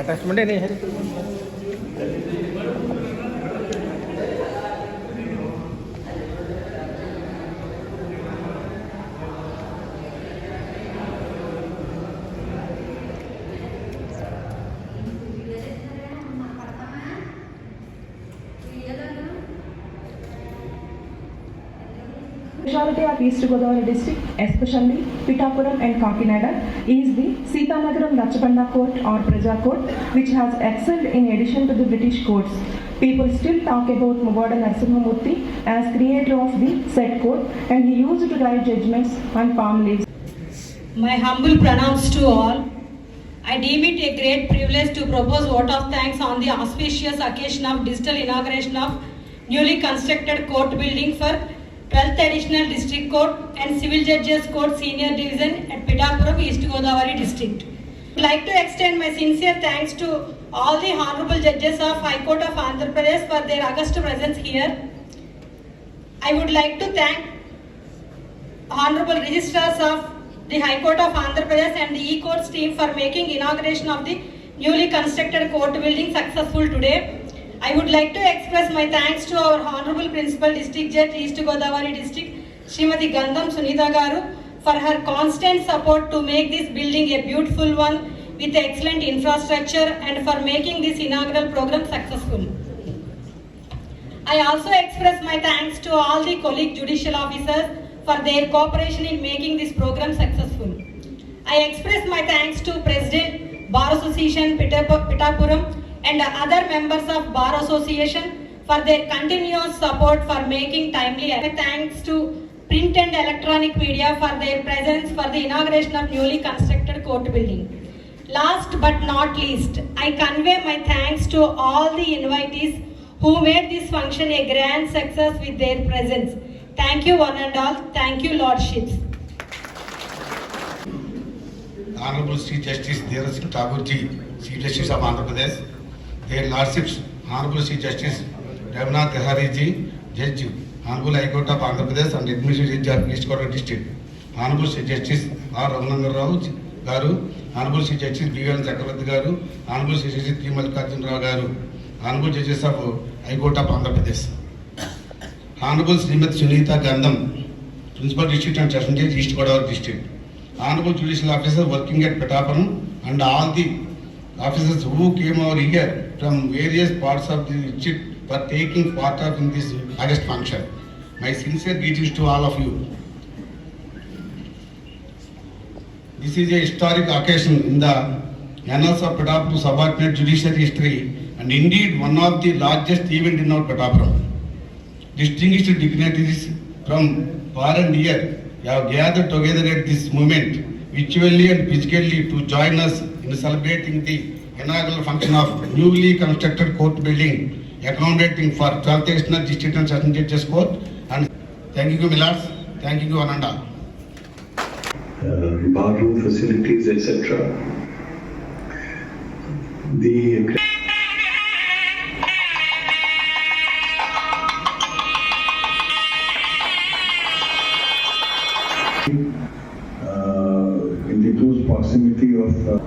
Attachment नहीं है Speciality of East Godavari district, especially Pittapuram and Kakinada, is the Sitanagaram Rachapanda Court or Praja Court, which has excelled in addition to the British courts. People still talk about Mugada Narasimhamurthy as creator of the said court, and he used to write judgments on palm leaves. My humble pronouns to all. I deem it a great privilege to propose vote of thanks on the auspicious occasion of digital inauguration of newly constructed court building for 12th Additional District Court and Civil Judges Court Senior Division at Pittapuram, East Godavari District. I would like to extend my sincere thanks to all the Honorable Judges of High Court of Andhra Pradesh for their august presence here. I would like to thank Honorable Registrars of the High Court of Andhra Pradesh and the E-Courts team for making inauguration of the newly constructed court building successful today. I would like to express my thanks to our Honorable Principal District Judge East Godavari District, Srimati Gandham Sunita Garu, for her constant support to make this building a beautiful one with excellent infrastructure and for making this inaugural program successful. I also express my thanks to all the colleague judicial officers for their cooperation in making this program successful. I express my thanks to President Bar Association Pittapuram and other members of Bar Association for their continuous support for making timely. Thanks to print and electronic media for their presence for the inauguration of newly constructed court building. Last but not least, I convey my thanks to all the invitees who made this function a grand success with their presence. Thank you one and all. Thank you, Lordships. Honorable Chief Justice Dheeraj Singh Thakur ji, Chief Justice of Andhra Pradesh, their Lordships, Honorable Chief Justice Ravinath Tehari ji, Judge, Honorable High Court of Andhra Pradesh and Administrative Judge of East Godavari District, Honorable Chief Justice R. Raghunandan Rao Garu, Honorable Chief Justice B.V.N. Chakravarti Garu, Honorable Chief Justice T. Mallikarjuna Rao Garu, Honorable Judges of High Court of Andhra Pradesh, Honorable Srimati Sunita Gandham, Principal District and Session Judge East Godavari District, Honorable Judicial Officer working at Pittapuram and all the officers who came over here from various parts of the district for taking part of in this August function. My sincere greetings to all of you. This is a historic occasion in the annals of Pittapuram subordinate judiciary history and indeed one of the largest events in our Pittapuram. Distinguished dignitaries from far and near have gathered together at this moment, virtually and physically, to join us in celebrating the inaugural function of newly constructed court building, accommodating for 12th Additional District and Session Judges Court. And thank you, Millards. Thank you, Ananda. Bathroom facilities, etc. The in the close proximity of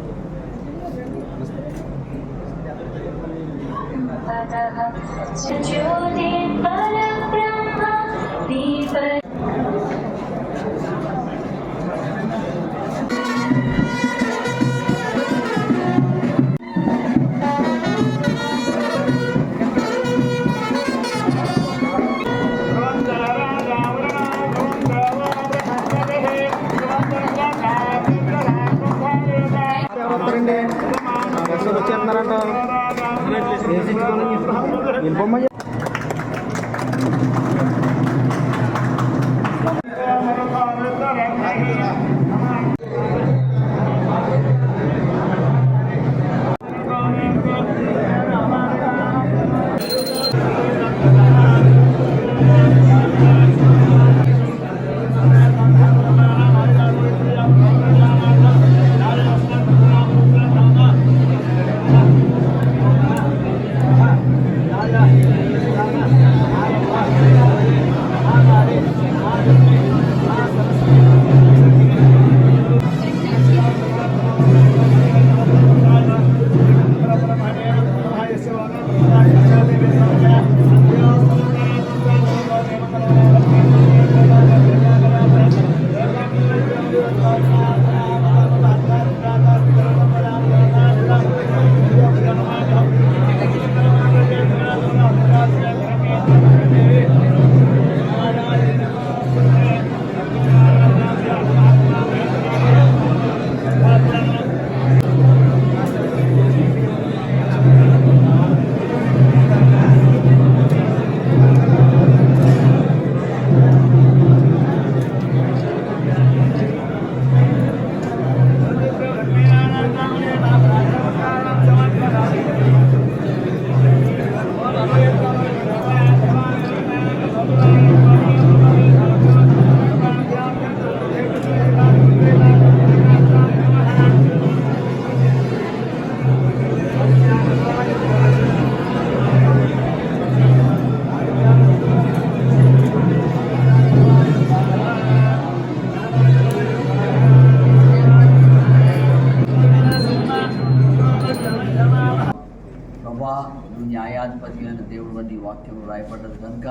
వాక్యం రాయబడ్డది కనుక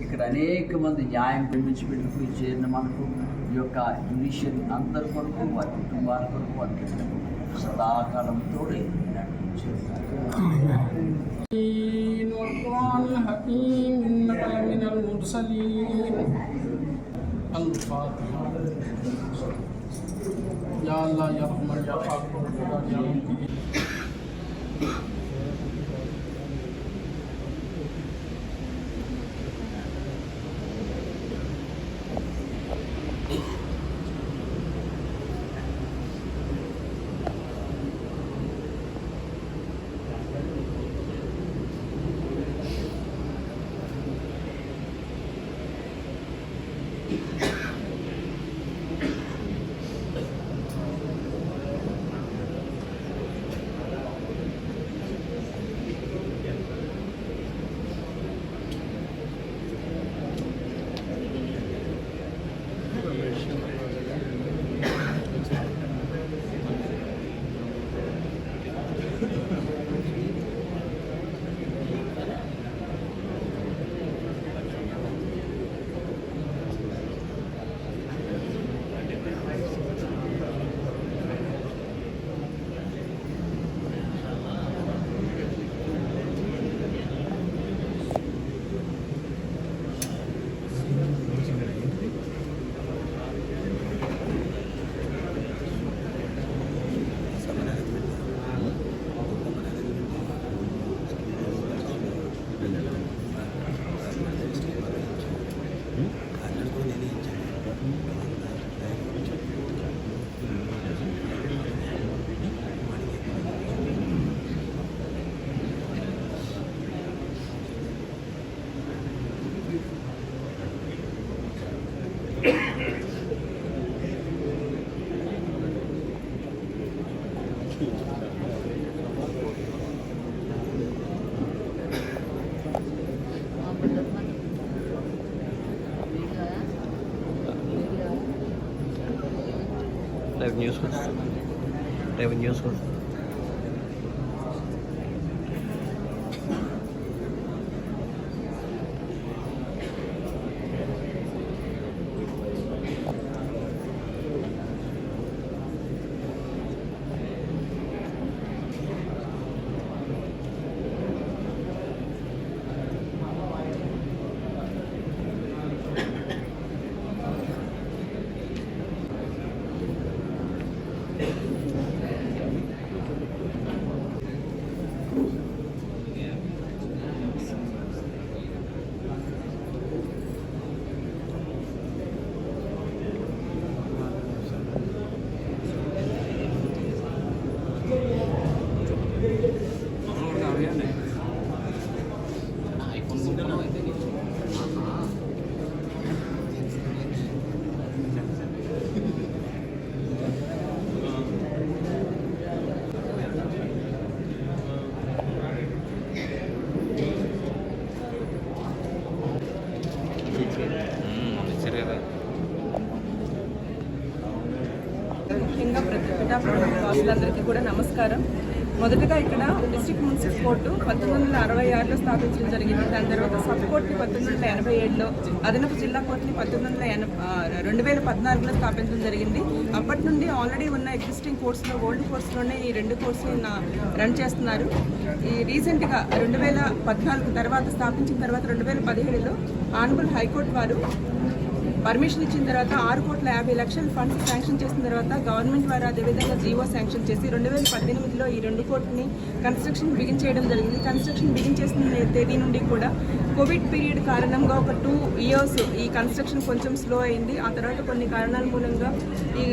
ఇక్కడ అనేక మంది న్యాయం పెంచుకు చేరిన మనకు ఈ యొక్క జ్యుడిషియల్ అందరి కొరకు వారి కుటుంబాల కొరకు వారికి సదాకాలం తోడే والقرآن الحكيم إنك لمن المرسلين الفاتحة يا الله يا رحمن يا غفور يا مجيد Revenue source. ముఖ్యంగా పిఠాపురం వాసులందరికీ కూడా నమస్కారం. మొదటగా ఇక్కడ డిస్ట్రిక్ట్ మున్సిపల్ కోర్టు 1966లో స్థాపించడం జరిగింది. దాని తర్వాత సబ్ కోర్టుని 1987లో, అదనపు జిల్లా కోర్టుని 2014లో స్థాపించడం జరిగింది. అప్పటి నుండి ఆల్రెడీ ఉన్న ఎగ్జిస్టింగ్ కోర్సులో, ఓల్డ్ కోర్సులోనే ఈ 2 కోర్సులు రన్ చేస్తున్నారు. ఈ రీసెంట్గా 2014 తర్వాత స్థాపించిన తర్వాత 2017లో ఆనరబుల్ హైకోర్టు వారు పర్మిషన్ ఇచ్చిన తర్వాత 6,50,00,000 ఫండ్స్ శాంక్షన్ చేసిన తర్వాత గవర్నమెంట్ వారు అదేవిధంగా జీవో శాంక్షన్ చేసి 2018లో ఈ 2 కోర్టుని కన్స్ట్రక్షన్ బిగిన్ చేయడం జరిగింది. కన్స్ట్రక్షన్ బిగిన్ చేసిన తేదీ నుండి కూడా కోవిడ్ పీరియడ్ కారణంగా ఒక 2 ఇయర్స్ ఈ కన్స్ట్రక్షన్ కొంచెం స్లో అయింది. ఆ తర్వాత కొన్ని కారణాల మూలంగా ఈ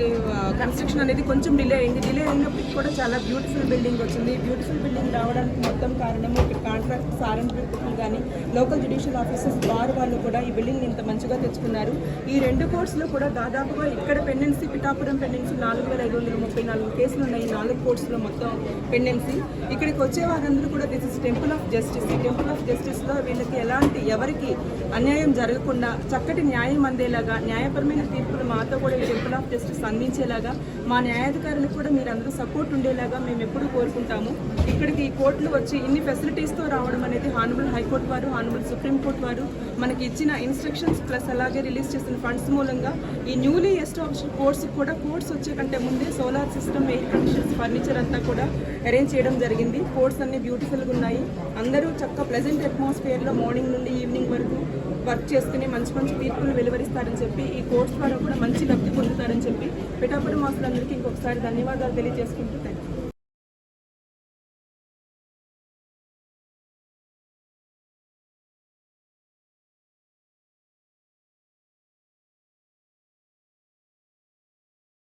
కన్స్ట్రక్షన్ అనేది కొంచెం డిలే అయింది. డిలే అయినప్పటికీ కూడా చాలా బ్యూటిఫుల్ బిల్డింగ్ వచ్చింది. బ్యూటిఫుల్ బిల్డింగ్ రావడానికి మొత్తం కారణము ఇక్కడ కాంట్రాక్టర్స్ ఆర్ఎండ్బి కానీ లోకల్ జ్యుడిషియల్ ఆఫీసర్స్ బార్ వాళ్ళు కూడా ఈ బిల్డింగ్ ఇంత మంచిగా తెచ్చుకున్నారు. ఈ 2 కోర్సులు కూడా దాదాపుగా ఇక్కడ పెండెన్సీ, పిఠాపురం పెండెన్సీ 4,534 కేసులు ఉన్నాయి. 4 కోర్సులో మొత్తం పెండెన్సీ. ఇక్కడికి వచ్చే వారందరూ కూడా this is temple of justice. ఈ టెంపుల్ ఆఫ్ జస్టిస్లో వీళ్ళకి ఎవరికి అన్యాయం జరగకుండా చక్కటి న్యాయం అందేలాగా, న్యాయపరమైన తీర్పులు మాతో కూడా ఈ టెంపుల్ ఆఫ్ జస్టిస్ అందించేలాగా ఉండేలాగా మా న్యాయాధికారులకు కూడా మీరు అందరూ సపోర్ట్ ఉండేలాగా మేము ఎప్పుడూ కోరుకుంటాము. ఇక్కడికి ఈ కోర్టులు వచ్చి ఇన్ని ఫెసిలిటీస్తో రావడం అనేది హానరబుల్ హైకోర్టు వారు, హానరబుల్ సుప్రీంకోర్టు వారు మనకి ఇచ్చిన ఇన్స్ట్రక్షన్స్ ప్లస్ అలాగే రిలీజ్ చేసిన ఫండ్స్ మూలంగా ఈ న్యూలీ ఎస్టాబ్లిష్డ్ కోర్ట్స్ కూడా కోర్ట్స్ వచ్చే కంటే ముందే solar system, air conditions, furniture అంతా కూడా అరేంజ్ చేయడం జరిగింది. కోర్ట్స్ అన్ని బ్యూటిఫుల్గా ఉన్నాయి. అందరూ చక్కగా ప్లెజెంట్ అట్మాస్ఫియర్లో మార్నింగ్ నుండి ఈవినింగ్ వరకు వర్క్ చేసుకుని మంచి మంచి తీర్పులు వెలువరిస్తారని చెప్పి ఈ కోర్స్ ద్వారా కూడా మంచి లబ్ధి పొందుతారని చెప్పి పిఠాపురం వాసులందరికీ ఇంకొకసారి ధన్యవాదాలు తెలియజేసుకుంటూ థ్యాంక్ యూ.